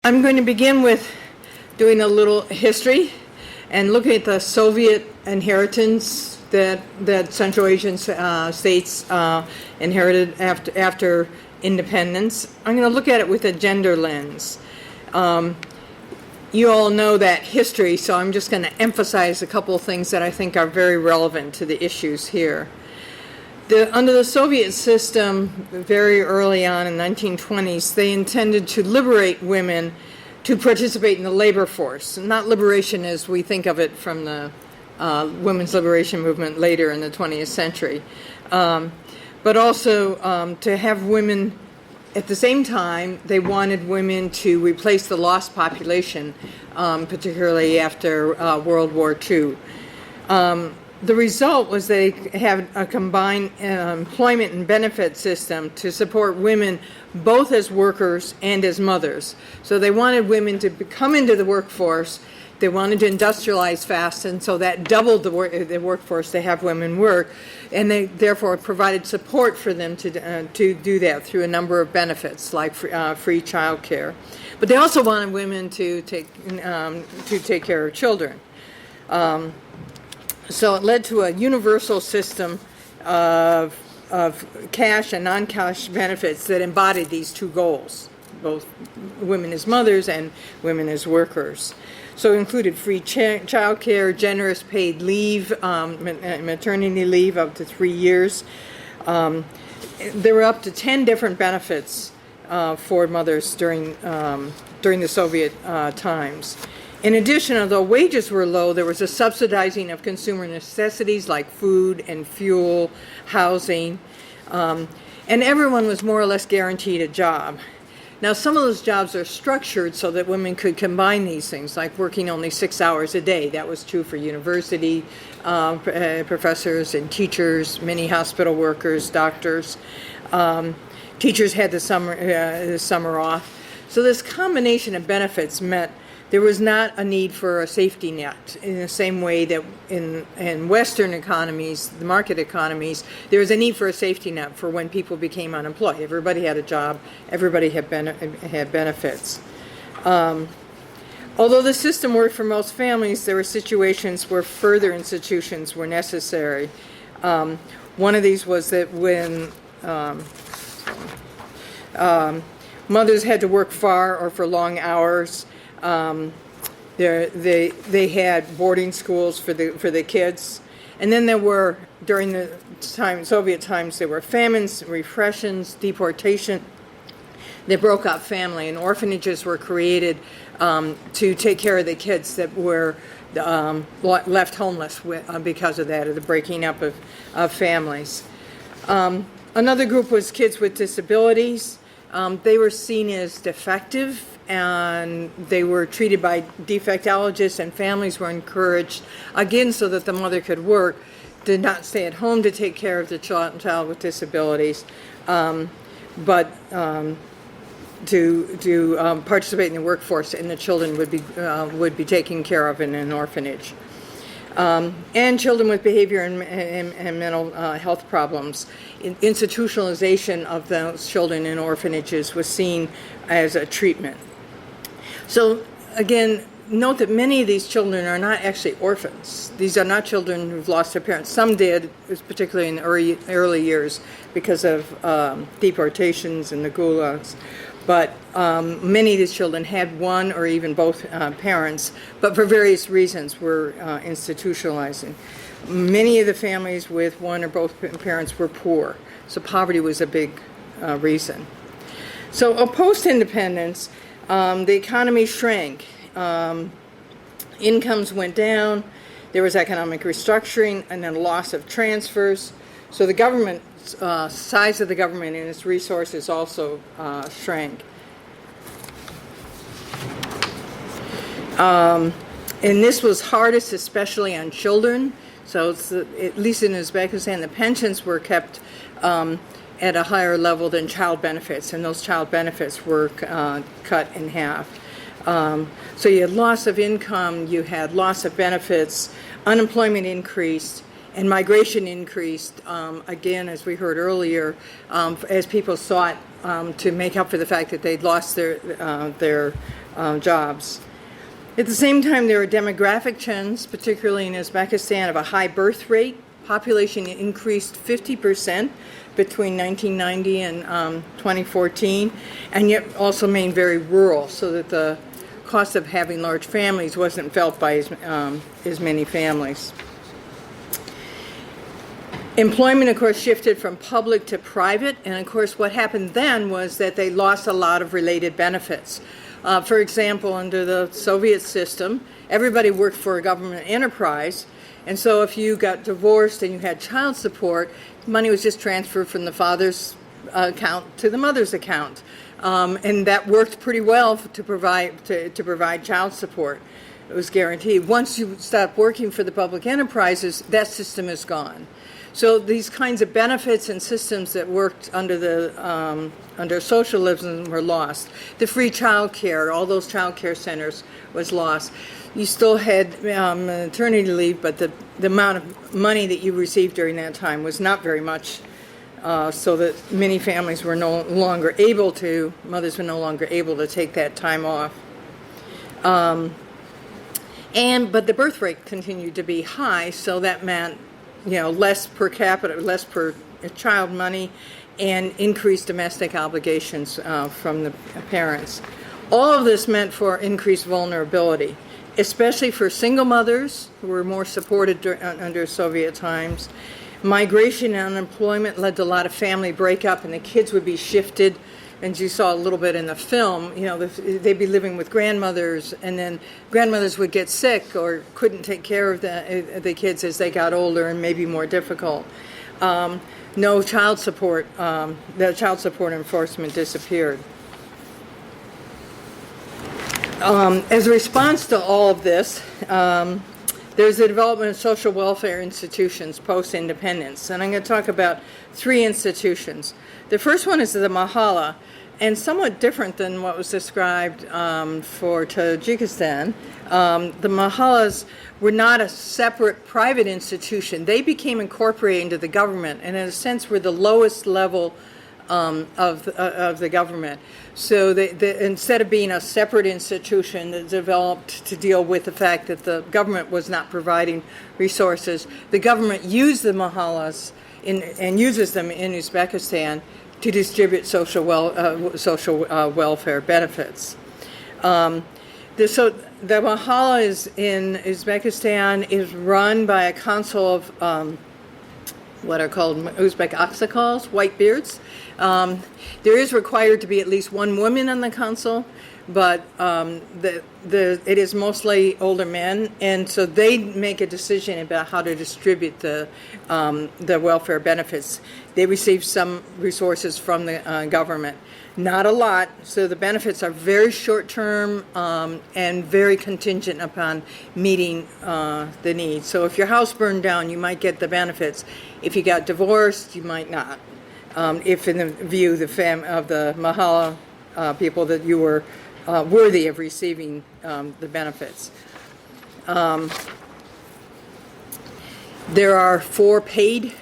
I'm going to begin with doing a little history and looking at the Soviet inheritance that Central Asian states inherited after independence. I'm going to look at it with a gender lens. You all know that history, so I'm just going to emphasize a couple of things that I think are very relevant to the issues here. Under the Soviet system, very early on in the 1920s, they intended to liberate women to participate in the labor force. Not liberation as we think of it from the women's liberation movement later in the 20th century, but also to have women. At the same time, they wanted women to replace the lost population, particularly after World War II. The result was they had a combined employment and benefit system to support women both as workers and as mothers. So they wanted women to come into the workforce. They wanted to industrialize fast, and so that doubled the workforce to have women work, and they therefore provided support for them to do that through a number of benefits like free child care. But they also wanted women to take care of children. So it led to a universal system of cash and non-cash benefits that embodied these two goals, both women as mothers and women as workers. So it included free child care, generous paid leave, maternity leave up to 3 years. There were up to 10 different benefits for mothers during the Soviet times. In addition, although wages were low, there was a subsidizing of consumer necessities like food and fuel, housing, and everyone was more or less guaranteed a job. Now, some of those jobs are structured so that women could combine these things, like working only 6 hours a day. That was true for university professors and teachers, many hospital workers, doctors. Teachers had the summer off. So this combination of benefits meant there was not a need for a safety net in the same way that in Western economies, the market economies, there was a need for a safety net for when people became unemployed. Everybody had a job, everybody had benefits. Although the system worked for most families, there were situations where further institutions were necessary. One of these was that when mothers had to work far or for long hours, they had boarding schools for the kids, and then there were, during the Soviet times, there were famines, repressions, deportation. They broke up family, and orphanages were created to take care of the kids that were left homeless because of that, or the breaking up of families. Another group was kids with disabilities. They were seen as defective, and they were treated by defectologists, and families were encouraged, again, so that the mother could work, did not stay at home to take care of the child with disabilities, but to participate in the workforce, and the children would be taken care of in an orphanage. And children with behavior and mental health problems. Institutionalization of those children in orphanages was seen as a treatment. So again, note that many of these children are not actually orphans. These are not children who've lost their parents. Some did, particularly in the early years, because of deportations and the gulags. But many of these children had one or even both parents, but for various reasons were institutionalizing. Many of the families with one or both parents were poor, so poverty was a big reason. So post-independence, the economy shrank. Incomes went down, there was economic restructuring, and then loss of transfers. So the government size of the government and its resources also shrank. And this was hardest especially on children. So at least in Uzbekistan, the pensions were kept at a higher level than child benefits, and those child benefits were cut in half. So you had loss of income, you had loss of benefits, unemployment increased, and migration increased, again, as we heard earlier, as people sought to make up for the fact that they'd lost their jobs. At the same time, there are demographic trends, particularly in Uzbekistan, of a high birth rate. Population increased 50% between 1990 and 2014, and yet also remained very rural, so that the cost of having large families wasn't felt by as many families. Employment, of course, shifted from public to private, and of course what happened then was that they lost a lot of related benefits. For example, under the Soviet system, everybody worked for a government enterprise, and so if you got divorced and you had child support, money was just transferred from the father's account to the mother's account. And that worked pretty well to provide child support. It was guaranteed. Once you stop working for the public enterprises, that system is gone. So these kinds of benefits and systems that worked under socialism were lost. The free child care, all those child care centers was lost. You still had maternity leave, but the amount of money that you received during that time was not very much, so that many families were no longer able to, mothers were no longer able to take that time off. But the birth rate continued to be high, so that meant less per capita, less per child money, and increased domestic obligations from the parents. All of this meant for increased vulnerability, especially for single mothers who were more supported under Soviet times. Migration and unemployment led to a lot of family breakup, and the kids would be shifted. And you saw a little bit in the film, they'd be living with grandmothers, and then grandmothers would get sick or couldn't take care of the kids as they got older and maybe more difficult. No child support, the child support enforcement disappeared. As a response to all of this, there's the development of social welfare institutions post-independence, and I'm going to talk about 3 institutions. The first one is the Mahalla, and somewhat different than what was described for Tajikistan. The Mahallas were not a separate private institution. They became incorporated into the government, and in a sense were the lowest level of the government. So instead of being a separate institution that developed to deal with the fact that the government was not providing resources, the government used the Mahallas and uses them in Uzbekistan to distribute social welfare benefits. The Mahalla in Uzbekistan is run by a council of what are called Uzbek aksakals, white beards. There is required to be at least one woman on the council, but it is mostly older men, and so they make a decision about how to distribute the welfare benefits. They receive some resources from the government, not a lot, so the benefits are very short-term and very contingent upon meeting the needs. So if your house burned down, you might get the benefits. If you got divorced, you might not. If in the view of the Mahalla people that you were worthy of receiving the benefits. There are 4 paid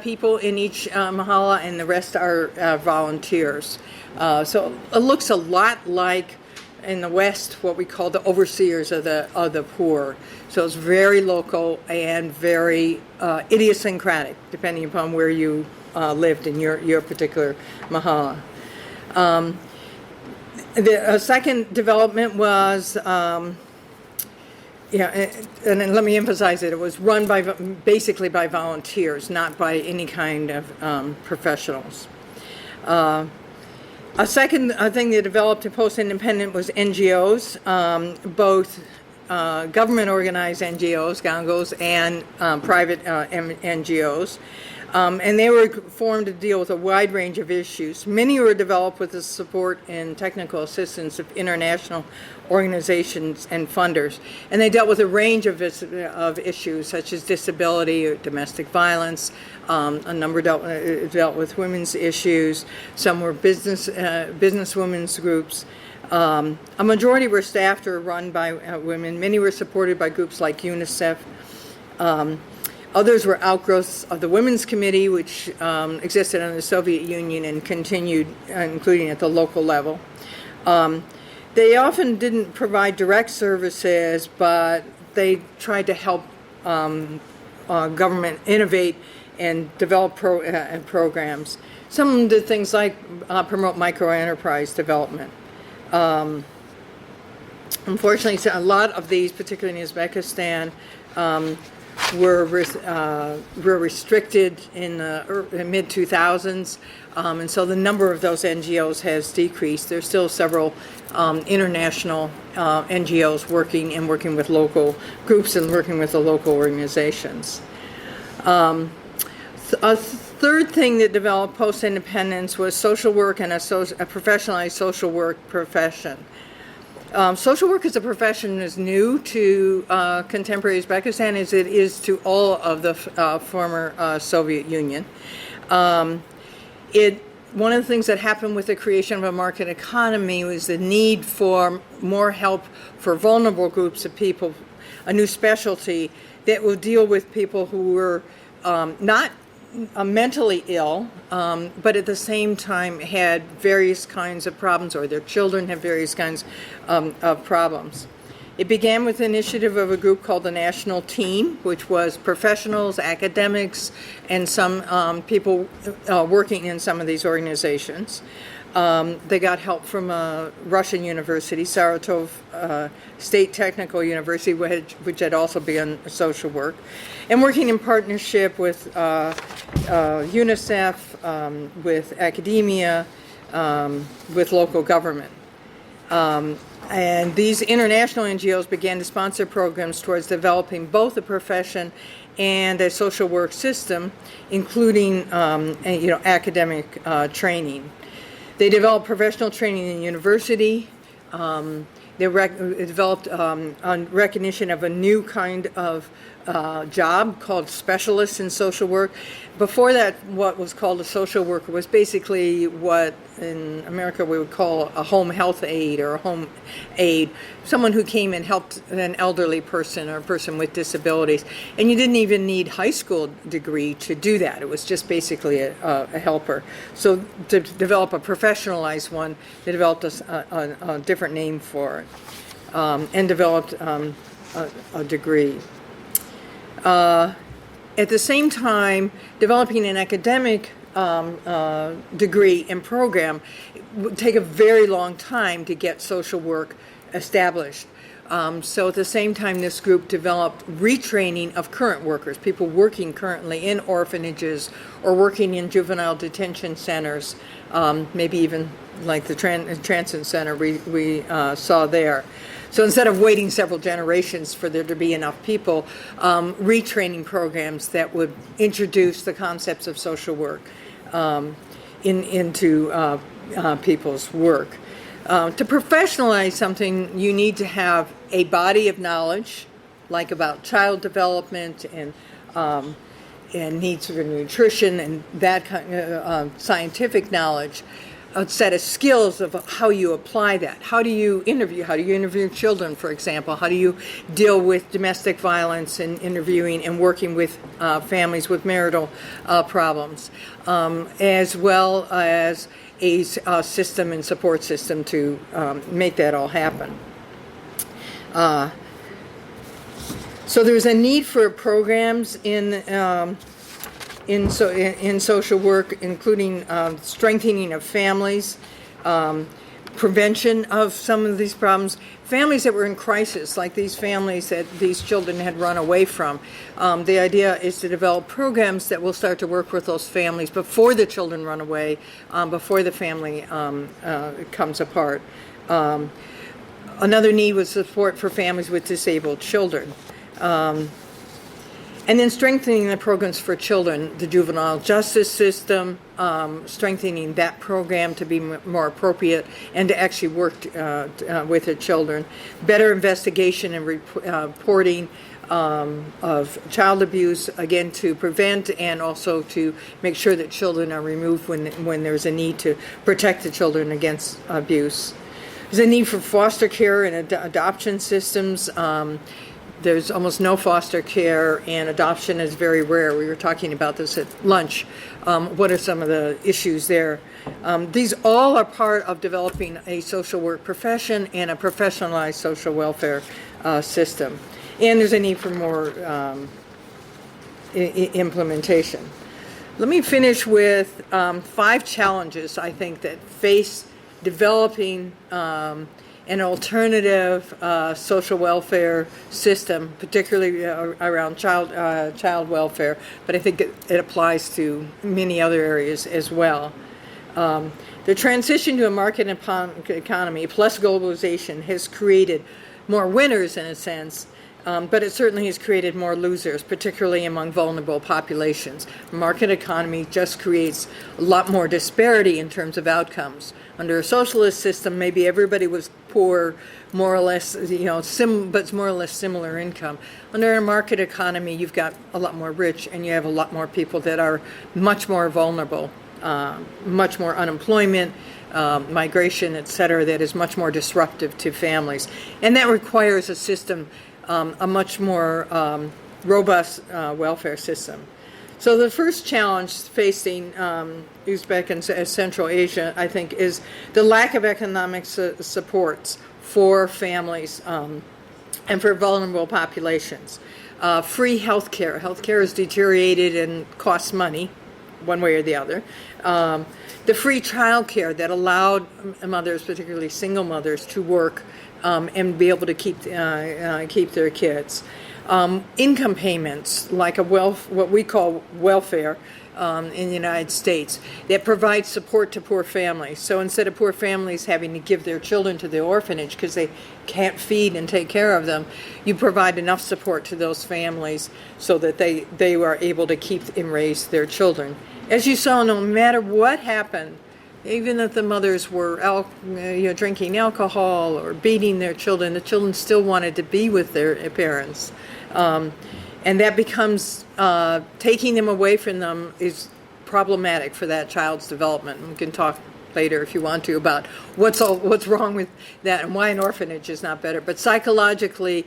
people in each Mahalla, and the rest are volunteers. So it looks a lot like in the West what we call the overseers of the poor. So it's very local and very idiosyncratic, depending upon where you lived in your particular Mahalla. The second development was, and let me emphasize it was run basically by volunteers, not by any kind of professionals. A second thing that developed in post-independent was NGOs, both government-organized NGOs, gangos, and private NGOs. And they were formed to deal with a wide range of issues. Many were developed with the support and technical assistance of international organizations and funders. And they dealt with a range of issues such as disability or domestic violence. A number dealt with women's issues. Some were business women's groups. A majority were staffed or run by women. Many were supported by groups like UNICEF. Others were outgrowths of the Women's Committee, which existed in the Soviet Union and continued, including at the local level. They often didn't provide direct services, but they tried to help government innovate and develop programs. Some of them did things like promote microenterprise development. Unfortunately, a lot of these, particularly in Uzbekistan, were restricted in the mid-2000s, and so the number of those NGOs has decreased. There's still several international NGOs working with local groups and working with the local organizations. A third thing that developed post-independence was social work and a professionalized social work profession. Social work as a profession is new to contemporary Uzbekistan as it is to all of the former Soviet Union. One of the things that happened with the creation of a market economy was the need for more help for vulnerable groups of people, a new specialty that will deal with people who were not mentally ill, but at the same time had various kinds of problems, or their children have various kinds of problems. It began with the initiative of a group called the National Team, which was professionals, academics, and some people working in some of these organizations. They got help from a Russian university, Saratov State Technical University, which had also begun social work, and working in partnership with UNICEF, with academia, with local government. And these international NGOs began to sponsor programs towards developing both a profession and a social work system, including academic training. They developed professional training in university. They developed recognition of a new kind of job called specialists in social work. Before that, what was called a social worker was basically what in America we would call a home health aide or a home aide, someone who came and helped an elderly person or a person with disabilities. And you didn't even need high school degree to do that. It was just basically a helper. So to develop a professionalized one, they developed a different name for it and developed a degree. At the same time, developing an academic degree and program would take a very long time to get social work established. So at the same time, this group developed retraining of current workers, people working currently in orphanages or working in juvenile detention centers, maybe even like the transit center we saw there. So instead of waiting several generations for there to be enough people, retraining programs that would introduce the concepts of social work into people's work. To professionalize something, you need to have a body of knowledge, like about child development and needs for nutrition and that kind of scientific knowledge. A set of skills of how you apply that. How do you interview? How do you interview children, for example? How do you deal with domestic violence and interviewing and working with families with marital problems, as well as a system and support system to make that all happen. So there's a need for programs in social work, including strengthening of families, prevention of some of these problems. Families that were in crisis, like these families that these children had run away from. The idea is to develop programs that will start to work with those families before the children run away, before the family comes apart. Another need was support for families with disabled children. And then strengthening the programs for children, the juvenile justice system, strengthening that program to be more appropriate and to actually work with the children. Better investigation and reporting of child abuse, again, to prevent and also to make sure that children are removed when there's a need to protect the children against abuse. There's a need for foster care and adoption systems. There's almost no foster care, and adoption is very rare. We were talking about this at lunch. What are some of the issues there? These all are part of developing a social work profession and a professionalized social welfare system. And there's a need for more implementation. Let me finish with 5 challenges, I think, that face developing an alternative social welfare system, particularly around child welfare, but I think it applies to many other areas as well. The transition to a market economy plus globalization has created more winners in a sense, but it certainly has created more losers, particularly among vulnerable populations. Market economy just creates a lot more disparity in terms of outcomes. Under a socialist system, maybe everybody was poor, more or less, but more or less similar income. Under a market economy, you've got a lot more rich, and you have a lot more people that are much more vulnerable, much more unemployment, migration, etc., that is much more disruptive to families. And that requires a system, a much more robust welfare system. So the first challenge facing Uzbek and Central Asia, I think, is the lack of economic supports for families and for vulnerable populations. Free health care. Health care is deteriorated and costs money, one way or the other. The free child care that allowed mothers, particularly single mothers, to work and be able to keep their kids. Income payments, like what we call welfare in the United States, that provide support to poor families. So instead of poor families having to give their children to the orphanage because they can't feed and take care of them, you provide enough support to those families so that they are able to keep and raise their children. As you saw, no matter what happened, even if the mothers were drinking alcohol or beating their children, the children still wanted to be with their parents. And that becomes, taking them away from them is problematic for that child's development. We can talk later if you want to about what's wrong with that and why an orphanage is not better. But psychologically,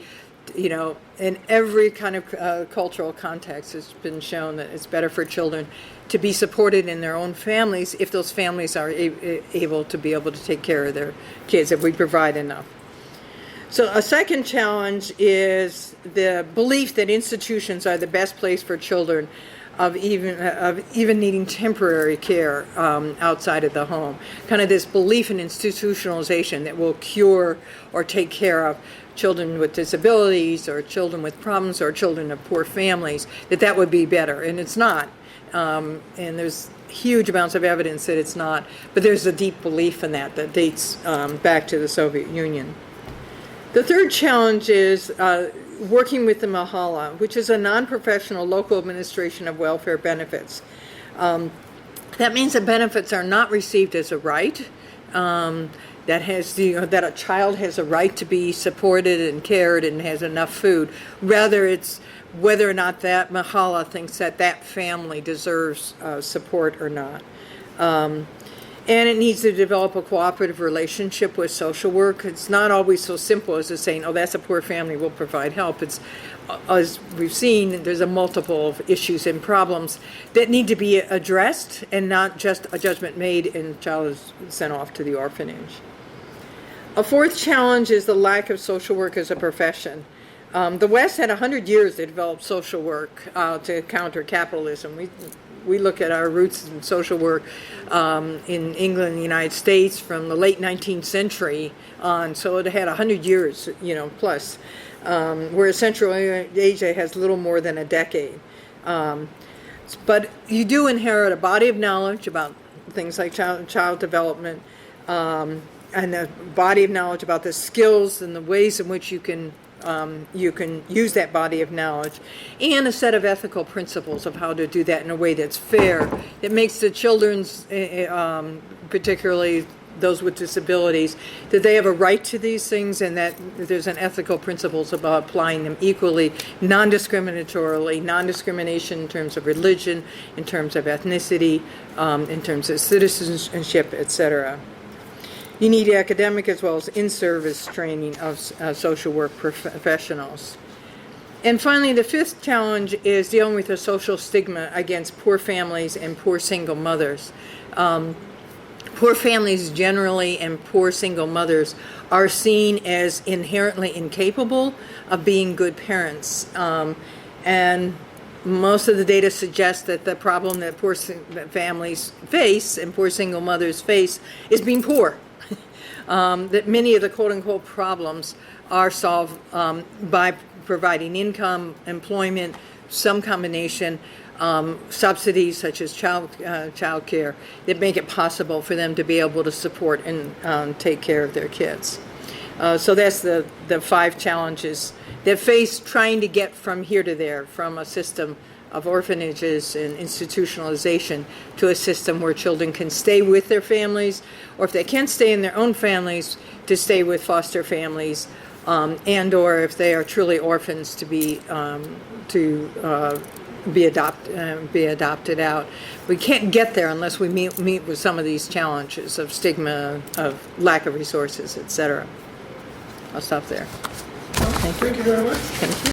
in every kind of cultural context, it's been shown that it's better for children to be supported in their own families if those families are able to take care of their kids, if we provide enough. So a second challenge is the belief that institutions are the best place for children of even needing temporary care outside of the home. Kind of this belief in institutionalization that will cure or take care of children with disabilities or children with problems or children of poor families, that would be better, and it's not. And there's huge amounts of evidence that it's not, but there's a deep belief in that dates back to the Soviet Union. The third challenge is working with the Mahala, which is a non-professional local administration of welfare benefits. That means that benefits are not received as a right, that a child has a right to be supported and cared and has enough food. Rather, it's whether or not that Mahala thinks that family deserves support or not. And it needs to develop a cooperative relationship with social work. It's not always so simple as just saying, that's a poor family, we'll provide help. It's, as we've seen, there's a multiple of issues and problems that need to be addressed and not just a judgment made and the child is sent off to the orphanage. A fourth challenge is the lack of social work as a profession. The West had 100 years to develop social work to counter capitalism. We look at our roots in social work in England and the United States from the late 19th century on, so it had 100 years, plus, whereas Central Asia has little more than a decade. But you do inherit a body of knowledge about things like child development, and a body of knowledge about the skills and the ways in which you can use that body of knowledge, and a set of ethical principles of how to do that in a way that's fair, that makes the children's, particularly those with disabilities, that they have a right to these things and that there's an ethical principles about applying them equally, non-discriminatorily, non-discrimination in terms of religion, in terms of ethnicity, in terms of citizenship, etc. You need academic as well as in-service training of social work professionals. And finally, the fifth challenge is dealing with the social stigma against poor families and poor single mothers. Poor families generally and poor single mothers are seen as inherently incapable of being good parents. And most of the data suggests that the problem that poor families face and poor single mothers face is being poor. That many of the quote-unquote problems are solved by providing income, employment, some combination, subsidies such as child care that make it possible for them to be able to support and take care of their kids. So that's the 5 challenges that face trying to get from here to there, from a system of orphanages and institutionalization to a system where children can stay with their families, or if they can't stay in their own families, to stay with foster families, and or if they are truly orphans to be adopted out. We can't get there unless we meet with some of these challenges of stigma, of lack of resources, etc. I'll stop there. Thank you very much. Thank you.